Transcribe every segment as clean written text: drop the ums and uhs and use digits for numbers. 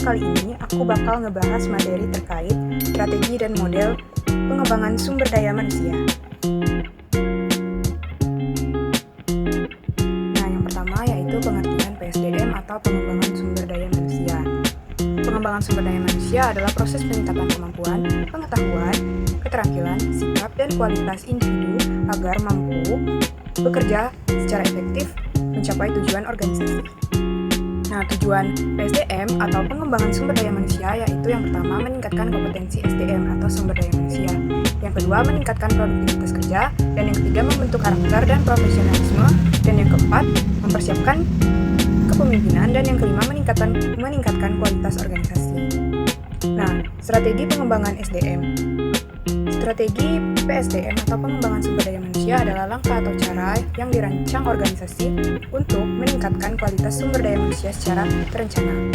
kali ini aku bakal ngebahas materi terkait strategi dan model pengembangan sumber daya manusia. Nah, yang pertama yaitu pengertian PSDM atau pengembangan sumber daya manusia. Pengembangan sumber daya manusia adalah proses peningkatan kemampuan, pengetahuan, keterampilan, sikap, dan kualitas individu agar mampu bekerja secara efektif mencapai tujuan organisasi. Nah, tujuan PSDM atau pengembangan sumber daya manusia yaitu yang pertama meningkatkan kompetensi SDM atau sumber daya manusia, yang kedua meningkatkan produktivitas kerja, dan yang ketiga membentuk karakter dan profesionalisme, dan yang keempat mempersiapkan kepemimpinan, dan yang kelima meningkatkan kualitas organisasi. Nah, strategi pengembangan SDM. Strategi PSDM atau pengembangan sumber daya manusia adalah langkah atau cara yang dirancang organisasi untuk meningkatkan kualitas sumber daya manusia secara terencana.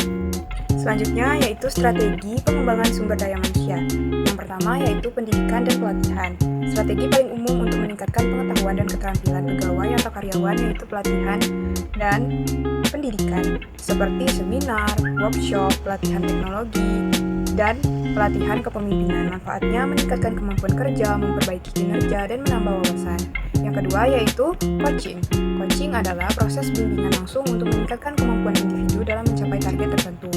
Selanjutnya yaitu strategi pengembangan sumber daya manusia. Yang pertama yaitu pendidikan dan pelatihan. Strategi paling umum untuk meningkatkan pengetahuan dan keterampilan pegawai atau karyawan yaitu pelatihan dan pendidikan seperti seminar, workshop, pelatihan teknologi, dan pelatihan kepemimpinan. Manfaatnya meningkatkan kemampuan kerja, memperbaiki kinerja, dan menambah wawasan. Yang kedua yaitu coaching. Coaching adalah proses bimbingan langsung untuk meningkatkan kemampuan individu dalam mencapai target tertentu.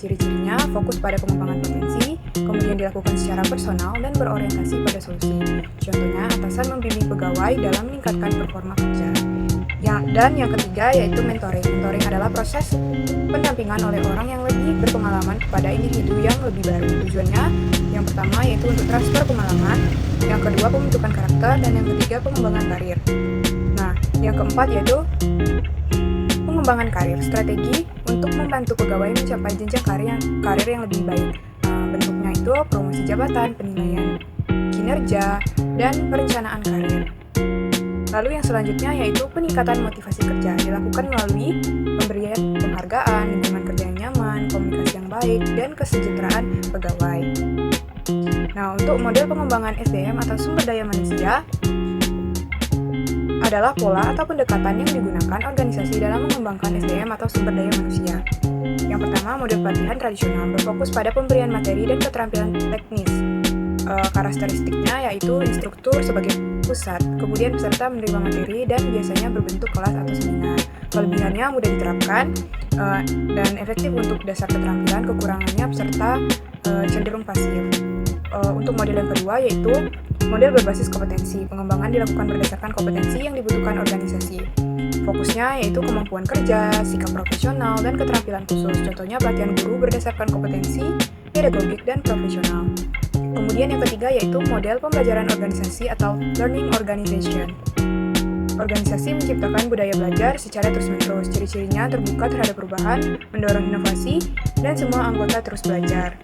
Ciri-cirinya fokus pada pengembangan potensi, kemudian dilakukan secara personal dan berorientasi pada solusi. Contohnya, atasan membimbing pegawai dalam meningkatkan performa kerja. Dan yang ketiga yaitu mentoring. Mentoring adalah proses pendampingan oleh orang yang lebih berpengalaman kepada individu yang lebih baru. Tujuannya yang pertama yaitu untuk transfer pengalaman, yang kedua pembentukan karakter, dan yang ketiga pengembangan karir. Nah, yang keempat yaitu pengembangan karir. Strategi untuk membantu pegawai mencapai jenjang karir yang lebih baik. Bentuknya itu promosi jabatan, penilaian kinerja, dan perencanaan karir. Lalu yang selanjutnya yaitu peningkatan motivasi kerja, dilakukan melalui pemberian penghargaan, lingkungan kerja yang nyaman, komunikasi yang baik, dan kesejahteraan pegawai. Nah, untuk model pengembangan SDM atau sumber daya manusia adalah pola atau pendekatan yang digunakan organisasi dalam mengembangkan SDM atau sumber daya manusia. Yang pertama, model pelatihan tradisional berfokus pada pemberian materi dan keterampilan teknis. Karakteristiknya yaitu instruktur sebagai pusat, kemudian peserta menerima materi dan biasanya berbentuk kelas atau seminar. Kelebihannya mudah diterapkan dan efektif untuk dasar keterampilan, kekurangannya peserta cenderung pasif. Untuk model yang kedua yaitu model berbasis kompetensi. Pengembangan dilakukan berdasarkan kompetensi yang dibutuhkan organisasi. Fokusnya yaitu kemampuan kerja, sikap profesional, dan keterampilan khusus. Contohnya pelatihan guru berdasarkan kompetensi, pedagogik, dan profesional. Kemudian yang ketiga yaitu model pembelajaran organisasi atau learning organization. Organisasi menciptakan budaya belajar secara terus-menerus. Ciri-cirinya terbuka terhadap perubahan, mendorong inovasi, dan semua anggota terus belajar.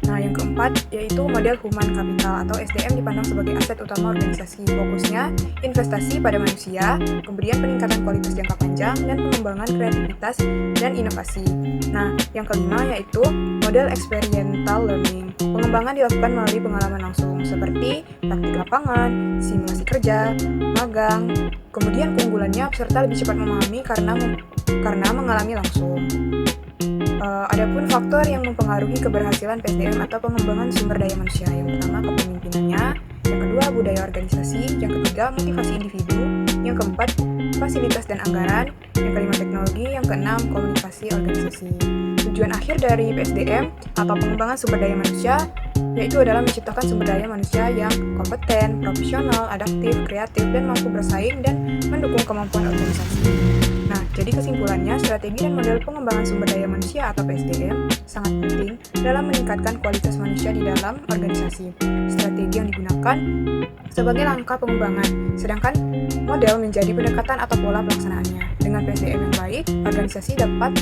Nah, yang keempat yaitu model human capital atau SDM dipandang sebagai aset utama organisasi. Fokusnya investasi pada manusia, kemudian peningkatan kualitas jangka panjang, dan pengembangan kreativitas dan inovasi. Nah, yang kelima yaitu model experiential learning. Pengembangan dilakukan melalui pengalaman langsung seperti praktik lapangan, simulasi kerja, magang. Kemudian keunggulannya peserta lebih cepat memahami karena mengalami langsung. Adapun faktor yang mempengaruhi keberhasilan PSDM atau pengembangan sumber daya manusia. Yang pertama kepemimpinannya, yang kedua budaya organisasi, yang ketiga motivasi individu, yang keempat fasilitas dan anggaran, yang kelima teknologi, yang keenam komunikasi organisasi. Tujuan akhir dari PSDM atau pengembangan sumber daya manusia yaitu adalah menciptakan sumber daya manusia yang kompeten, profesional, adaptif, kreatif, dan mampu bersaing dan mendukung kemampuan organisasi. Nah, jadi kesimpulannya, strategi dan model pengembangan sumber daya manusia atau PSDM sangat penting dalam meningkatkan kualitas manusia di dalam organisasi. Strategi yang digunakan sebagai langkah pengembangan, sedangkan model menjadi pendekatan atau pola pelaksanaannya. Dengan PSDM yang baik, organisasi dapat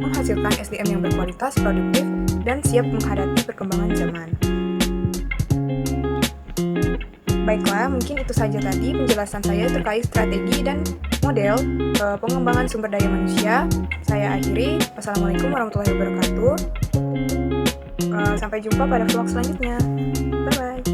menghasilkan SDM yang berkualitas, produktif, dan siap menghadapi perkembangan zaman. Baiklah, mungkin itu saja tadi penjelasan saya terkait strategi dan model pengembangan sumber daya manusia. Saya akhiri. Wassalamualaikum warahmatullahi wabarakatuh. Sampai jumpa pada vlog selanjutnya. Bye-bye.